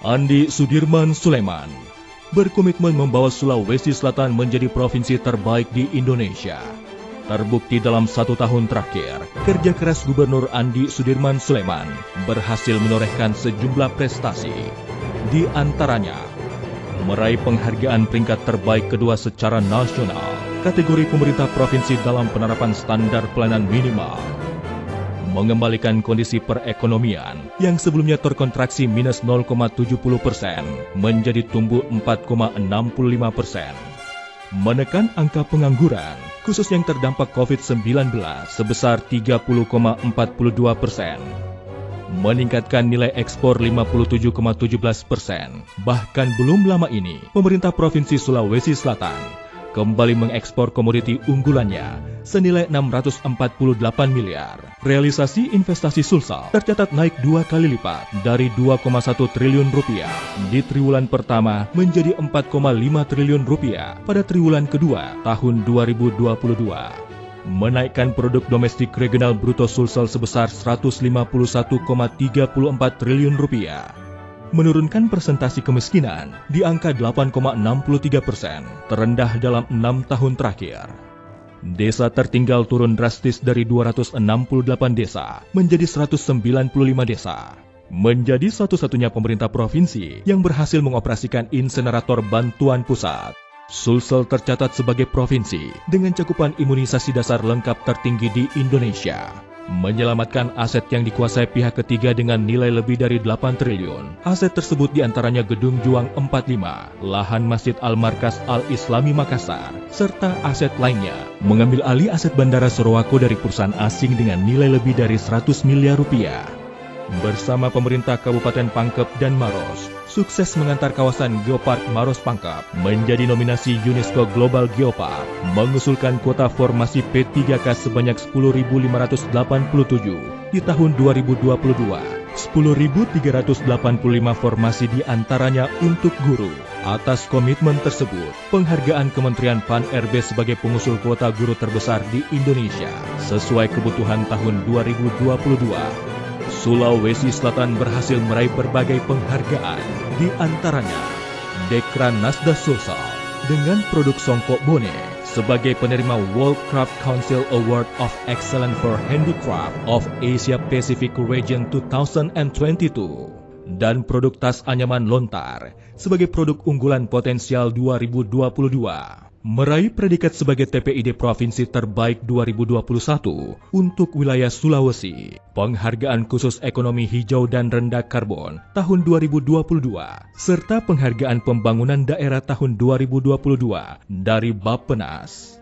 Andi Sudirman Sulaiman berkomitmen membawa Sulawesi Selatan menjadi provinsi terbaik di Indonesia. Terbukti dalam 1 tahun terakhir, kerja keras Gubernur Andi Sudirman Sulaiman berhasil menorehkan sejumlah prestasi. Di antaranya, meraih penghargaan peringkat terbaik kedua secara nasional, kategori pemerintah provinsi dalam penerapan standar pelayanan minimal, mengembalikan kondisi perekonomian yang sebelumnya terkontraksi minus 0,70% menjadi tumbuh 4,65%, menekan angka pengangguran khusus yang terdampak COVID-19 sebesar 30,42%, meningkatkan nilai ekspor 57,17%. Bahkan belum lama ini, pemerintah Provinsi Sulawesi Selatan kembali mengekspor komoditi unggulannya senilai 648 miliar. Realisasi investasi Sulsel tercatat naik 2 kali lipat dari 2,1 triliun rupiah di triwulan pertama menjadi 4,5 triliun rupiah pada triwulan kedua tahun 2022. Menaikkan produk domestik regional bruto Sulsel sebesar 151,34 triliun rupiah. Menurunkan persentase kemiskinan di angka 8,63%, terendah dalam 6 tahun terakhir. Desa tertinggal turun drastis dari 268 desa menjadi 195 desa. Menjadi satu-satunya pemerintah provinsi yang berhasil mengoperasikan insenerator bantuan pusat. Sulsel tercatat sebagai provinsi dengan cakupan imunisasi dasar lengkap tertinggi di Indonesia. Menyelamatkan aset yang dikuasai pihak ketiga dengan nilai lebih dari 8 triliun. Aset tersebut diantaranya Gedung Juang 45, lahan Masjid Al-Markas Al-Islami Makassar, serta aset lainnya. Mengambil alih aset Bandara Sorowako dari perusahaan asing dengan nilai lebih dari 100 miliar rupiah. Bersama pemerintah Kabupaten Pangkep dan Maros, sukses mengantar kawasan Geopark Maros Pangkep menjadi nominasi UNESCO Global Geopark, mengusulkan kuota formasi P3K sebanyak 10.587 di tahun 2022. 10.385 formasi diantaranya untuk guru. Atas komitmen tersebut, penghargaan Kementerian Pan-RB sebagai pengusul kuota guru terbesar di Indonesia sesuai kebutuhan tahun 2022. Sulawesi Selatan berhasil meraih berbagai penghargaan, di antaranya Dekran Nasda Sulsel dengan produk songkok bone sebagai penerima World Craft Council Award of Excellence for Handicraft of Asia Pacific Region 2022 dan produk tas anyaman lontar sebagai produk unggulan potensial 2022. Meraih predikat sebagai TPID Provinsi Terbaik 2021 untuk wilayah Sulawesi, penghargaan khusus ekonomi hijau dan rendah karbon tahun 2022, serta penghargaan pembangunan daerah tahun 2022 dari Bappenas.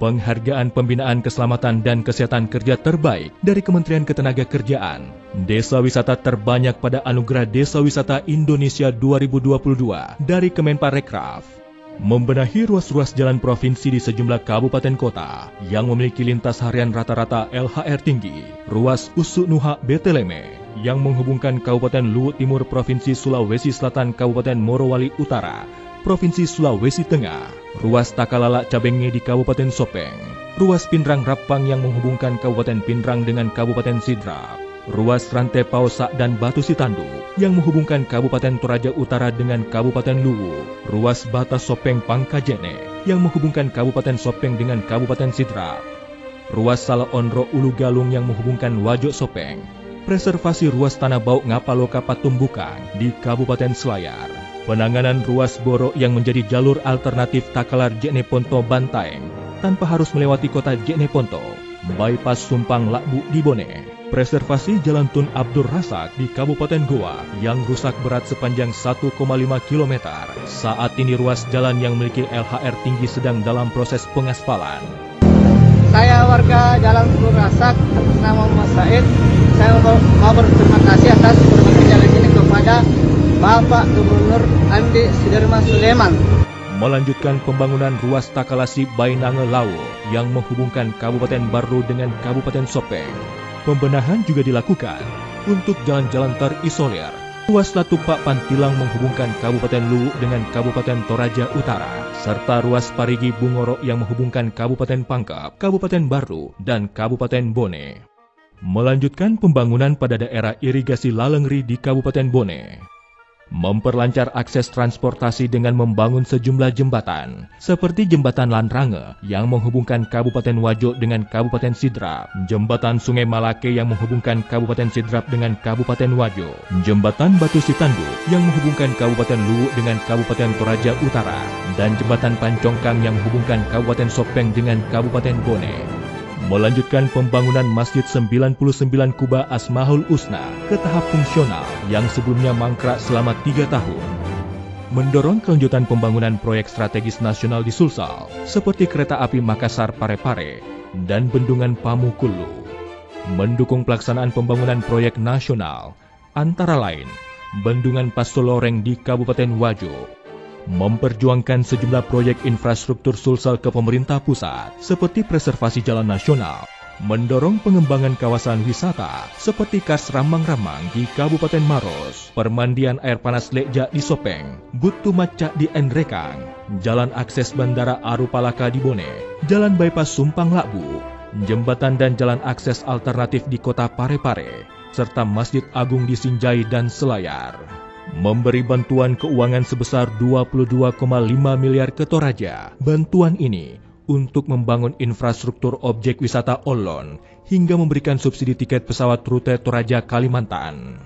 Penghargaan pembinaan keselamatan dan kesehatan kerja terbaik dari Kementerian Ketenagakerjaan. Desa wisata terbanyak pada Anugerah Desa Wisata Indonesia 2022 dari Kemenparekraf. Membenahi ruas-ruas jalan provinsi di sejumlah kabupaten kota yang memiliki lintas harian rata-rata LHR tinggi. Ruas Usuk Nuha Beteleme yang menghubungkan Kabupaten Luwu Timur Provinsi Sulawesi Selatan Kabupaten Morowali Utara, Provinsi Sulawesi Tengah. Ruas Takalala Cabenge di Kabupaten Sopeng. Ruas Pindrang Rappang yang menghubungkan Kabupaten Pindrang dengan Kabupaten Sidrap. Ruas Rantai Pausak dan Batu Sitandu yang menghubungkan Kabupaten Toraja Utara dengan Kabupaten Luwu. Ruas Batas Sopeng Pangkajene yang menghubungkan Kabupaten Sopeng dengan Kabupaten Sidrap. Ruas Salaonro Ulu Galung yang menghubungkan Wajo Sopeng. Preservasi ruas Tanah Bau Ngapaloka Patumbukang di Kabupaten Selayar. Penanganan ruas Boro yang menjadi jalur alternatif Takalar Jeneponto Bantaeng tanpa harus melewati kota Jeneponto. Bypass Sumpang Lakbu di Bone. Preservasi Jalan Tun Abdur Rasak di Kabupaten Goa yang rusak berat sepanjang 1,5 km. Saat ini ruas jalan yang memiliki LHR tinggi sedang dalam proses pengaspalan. Saya warga Jalan Tun Rasak atas nama Mas Said. Saya mau berterima kasih atas berbagi jalan ini kepada Bapak Gubernur Andi Sudirman Sulaiman. Melanjutkan pembangunan ruas Takalasi Bainange Lawu yang menghubungkan Kabupaten Barlu dengan Kabupaten Sopeng. Pembenahan juga dilakukan untuk jalan-jalan terisolir. Ruas Latupak Pantilang menghubungkan Kabupaten Luwu dengan Kabupaten Toraja Utara, serta ruas Parigi Bungoro yang menghubungkan Kabupaten Pangkep, Kabupaten Barlu, dan Kabupaten Bone. Melanjutkan pembangunan pada daerah irigasi Lalengri di Kabupaten Bone. memperlancar akses transportasi dengan membangun sejumlah jembatan, seperti Jembatan Lanrange yang menghubungkan Kabupaten Wajo dengan Kabupaten Sidrap, Jembatan Sungai Malake yang menghubungkan Kabupaten Sidrap dengan Kabupaten Wajo, Jembatan Batu Sitandu yang menghubungkan Kabupaten Luwu dengan Kabupaten Toraja Utara, dan Jembatan Pancongkang yang menghubungkan Kabupaten Sopeng dengan Kabupaten Bone. Melanjutkan pembangunan Masjid 99 Kuba Asmaul Husna ke tahap fungsional yang sebelumnya mangkrak selama 3 tahun. Mendorong kelanjutan pembangunan proyek strategis nasional di Sulsel, seperti kereta api Makassar-Parepare dan Bendungan Pamukulu. Mendukung pelaksanaan pembangunan proyek nasional, antara lain Bendungan Pasoloreng di Kabupaten Wajo. Memperjuangkan sejumlah proyek infrastruktur Sulsel ke pemerintah pusat, seperti preservasi jalan nasional, mendorong pengembangan kawasan wisata, seperti Kars Ramang-Ramang di Kabupaten Maros, permandian air panas Lekja di Sopeng, Butu Macak di Enrekang, jalan akses Bandara Arupalaka di Bone, jalan bypass Sumpang Lakbu, jembatan dan jalan akses alternatif di kota Parepare, serta Masjid Agung di Sinjai dan Selayar. Memberi bantuan keuangan sebesar 22,5 miliar ke Toraja. Bantuan ini untuk membangun infrastruktur objek wisata Olon hingga memberikan subsidi tiket pesawat rute Toraja Kalimantan.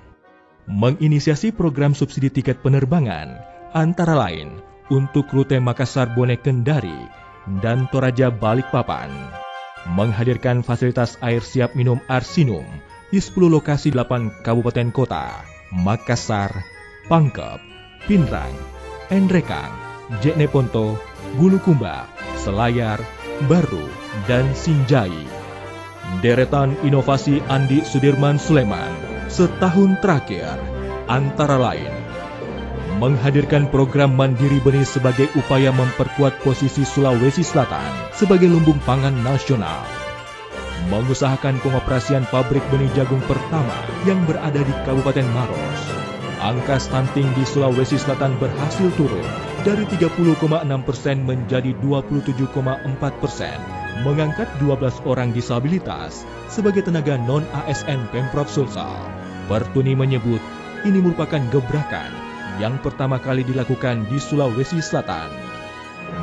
Menginisiasi program subsidi tiket penerbangan, antara lain untuk rute Makassar Bone Kendari dan Toraja Balikpapan. Menghadirkan fasilitas air siap minum Arsinum di 10 lokasi 8 kabupaten kota, Makassar, Pangkep, Pinrang, Enrekang, Jeneponto, Bulukumba, Selayar, Baru, dan Sinjai. Deretan inovasi Andi Sudirman Sulaiman setahun terakhir, antara lain menghadirkan program Mandiri Benih sebagai upaya memperkuat posisi Sulawesi Selatan sebagai lumbung pangan nasional. Mengusahakan pengoperasian pabrik benih jagung pertama yang berada di Kabupaten Maros. Angka stunting di Sulawesi Selatan berhasil turun dari 30,6% menjadi 27,4%, mengangkat 12 orang disabilitas sebagai tenaga non-ASN Pemprov Sulsel. Pertuni menyebut ini merupakan gebrakan yang pertama kali dilakukan di Sulawesi Selatan.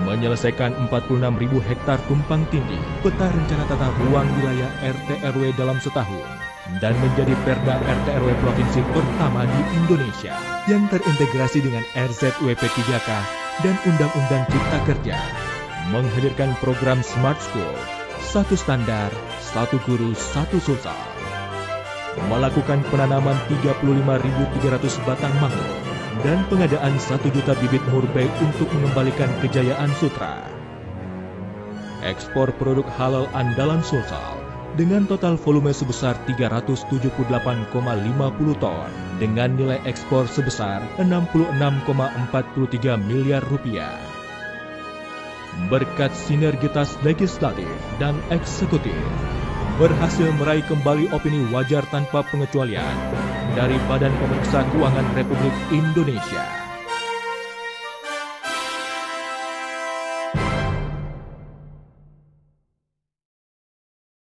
Menyelesaikan 46.000 hektar tumpang tindih peta rencana tata ruang wilayah RT/RW dalam setahun, dan menjadi Perda RT/RW Provinsi pertama di Indonesia yang terintegrasi dengan RZWP 3K dan Undang-Undang Cipta Kerja. Menghadirkan program Smart School, 1 standar, 1 guru, 1 Sulsel. Melakukan penanaman 35.300 batang mangrove dan pengadaan 1 juta bibit murbei untuk mengembalikan kejayaan sutra. Ekspor produk halal andalan Sulsel dengan total volume sebesar 378,50 ton dengan nilai ekspor sebesar 66,43 miliar rupiah. Berkat sinergitas legislatif dan eksekutif, berhasil meraih kembali opini wajar tanpa pengecualian dari Badan Pemeriksa Keuangan Republik Indonesia.